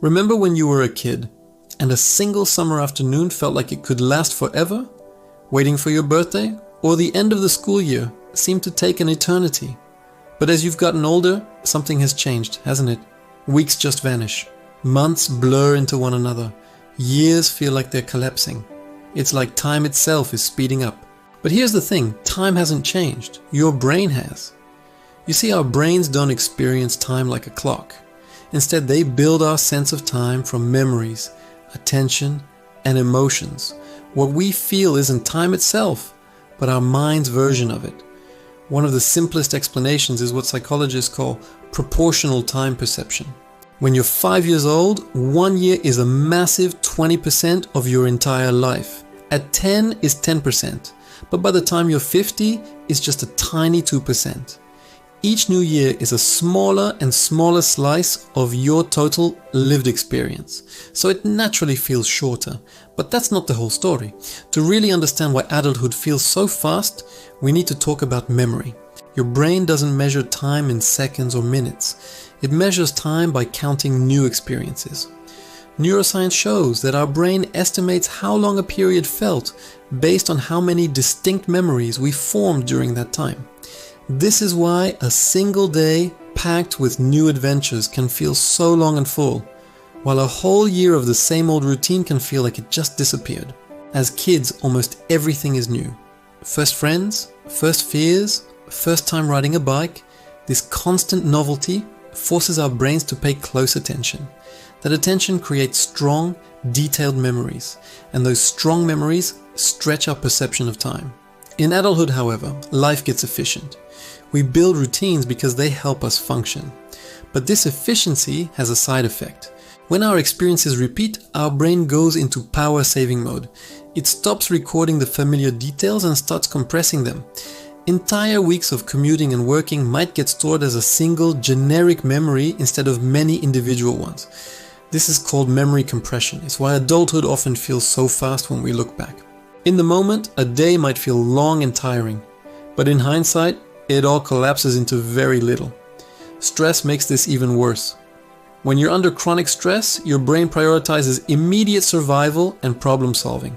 Remember when you were a kid and a single summer afternoon felt like it could last forever? Waiting for your birthday or the end of the school year seemed to take an eternity. But as you've gotten older, something has changed, hasn't it? Weeks just vanish. Months blur into one another. Years feel like they're collapsing. It's like time itself is speeding up. But here's the thing, time hasn't changed. Your brain has. You see, our brains don't experience time like a clock. Instead, they build our sense of time from memories, attention, and emotions. What we feel isn't time itself, but our mind's version of it. One of the simplest explanations is what psychologists call proportional time perception. When you're 5 years old, 1 year is a massive 20% of your entire life. At 10 is 10%, but by the time you're 50, it's just a tiny 2%. Each new year is a smaller and smaller slice of your total lived experience, so it naturally feels shorter. But that's not the whole story. To really understand why adulthood feels so fast, we need to talk about memory. Your brain doesn't measure time in seconds or minutes. It measures time by counting new experiences. Neuroscience shows that our brain estimates how long a period felt based on how many distinct memories we formed during that time. This is why a single day packed with new adventures can feel so long and full, while a whole year of the same old routine can feel like it just disappeared. As kids, almost everything is new. First friends, first fears, first time riding a bike. This constant novelty forces our brains to pay close attention. That attention creates strong, detailed memories, and those strong memories stretch our perception of time. In adulthood, however, life gets efficient. We build routines because they help us function. But this efficiency has a side effect. When our experiences repeat, our brain goes into power-saving mode. It stops recording the familiar details and starts compressing them. Entire weeks of commuting and working might get stored as a single generic memory instead of many individual ones. This is called memory compression. It's why adulthood often feels so fast when we look back. In the moment, a day might feel long and tiring, but in hindsight, it all collapses into very little. Stress makes this even worse. When you're under chronic stress, your brain prioritizes immediate survival and problem solving.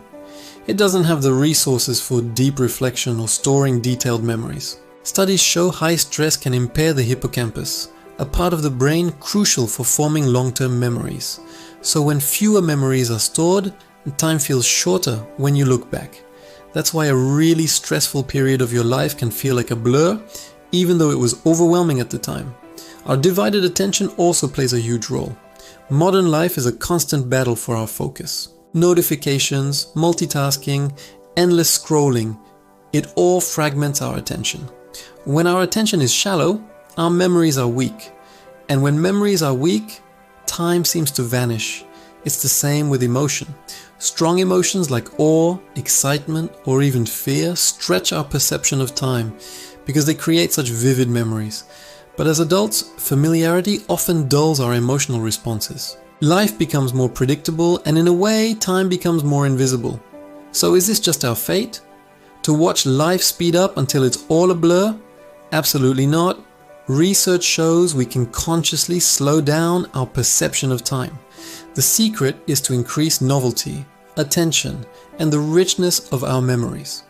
It doesn't have the resources for deep reflection or storing detailed memories. Studies show high stress can impair the hippocampus, a part of the brain crucial for forming long-term memories. So when fewer memories are stored, time feels shorter when you look back. That's why a really stressful period of your life can feel like a blur, even though it was overwhelming at the time. Our divided attention also plays a huge role. Modern life is a constant battle for our focus. Notifications, multitasking, endless scrolling, it all fragments our attention. When our attention is shallow, our memories are weak. And when memories are weak, time seems to vanish. It's the same with emotion. Strong emotions like awe, excitement, or even fear stretch our perception of time because they create such vivid memories. But as adults, familiarity often dulls our emotional responses. Life becomes more predictable, and in a way, time becomes more invisible. So is this just our fate? To watch life speed up until it's all a blur? Absolutely not. Research shows we can consciously slow down our perception of time. The secret is to increase novelty, attention, and the richness of our memories.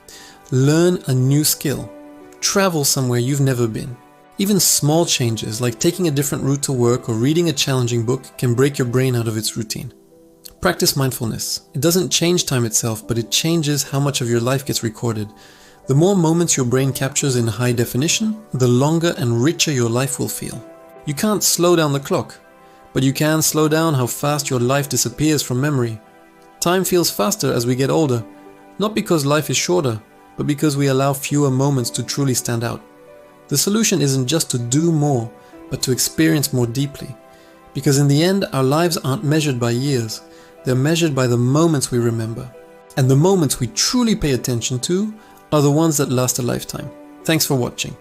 Learn a new skill. Travel somewhere you've never been. Even small changes like taking a different route to work or reading a challenging book can break your brain out of its routine. Practice mindfulness. It doesn't change time itself, but it changes how much of your life gets recorded. The more moments your brain captures in high definition, the longer and richer your life will feel. You can't slow down the clock, but you can slow down how fast your life disappears from memory. Time feels faster as we get older, not because life is shorter, but because we allow fewer moments to truly stand out. The solution isn't just to do more, but to experience more deeply. Because in the end, our lives aren't measured by years, they're measured by the moments we remember. And the moments we truly pay attention to are the ones that last a lifetime. Thanks for watching.